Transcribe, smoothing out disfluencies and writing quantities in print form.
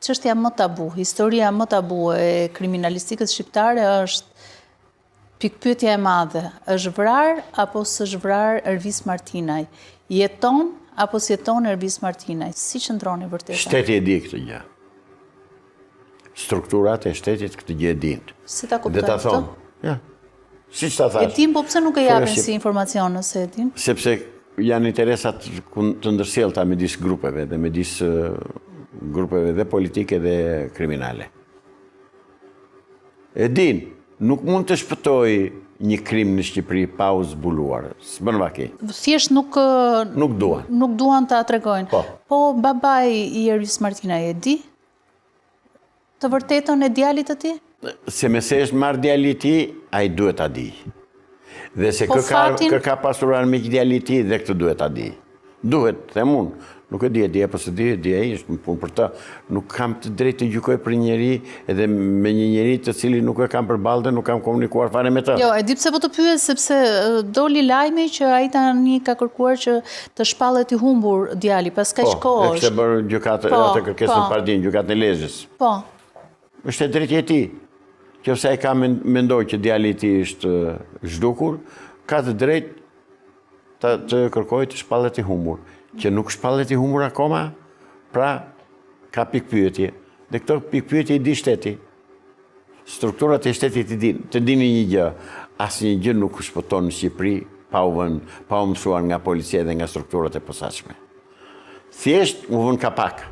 çështja më tabu, historia më tabu e kriminalistikës shqiptare është pikpyetja e madhe. Është vrar apo s'është vrar Ervis Martinaj? Jeton apo s'jeton Ervis Martinaj? Si qëndron e vërteta? Shteti e di këtë gjë. Strukturat e shtetit këtë gjë e dinë. Si ta kuptojnë Dhe ta thonë, ja. Si që ta thash. E dim, po pse nuk e japin si informacion nëse e dim? Sepse janë interesat të ndërsjellta midis grupeve dhe midis grupeve dhe politike dhe kriminale. E din, nuk mund të shpëtoj një krim në Shqipëri pa u zbuluar. S'bën vaki. Thjesht nuk duan. Nuk duan ta tregojnë. Po babai i Ervis Martinaj e di? Të vërtetën e djalit të tij? Se me se është marrë djali i tij, ai duhet ta di. Dhe se kë ka pasur armik djali i tij dhe këtë duhet ta di. Duhet, them unë. Nuk e di, apo se di, është më punë për të. Nuk kam të drejtë të gjykoj për njeri edhe me një njeri të cili nuk e kam përballë dhe nuk kam komunikuar fare me të. Jo, e di pse po të pyet, sepse doli lajmi që ai tani ka kërkuar që të shpallet i humbur djali pas kaq kohësh. Po, kishte bërë gjykatë atë kërkesën në Pardin, gjykatën e Lezhës. Po. Është e drejtë e tij. Nëse ai ka mendoj që djali i tij është zhdukur, ka të drejtë të kërkojë të shpallet i humbur. Që nuk shpallet i humbur akoma, pra ka pikpyetje. Dhe këto pikpyetje i di shteti. Strukturat e shtetit të dini një gjë. Asnjë gjë nuk shpëton në Shqipëri pa u mësuar nga policia dhe nga strukturat e posaçme. Thjesht u vën kapak.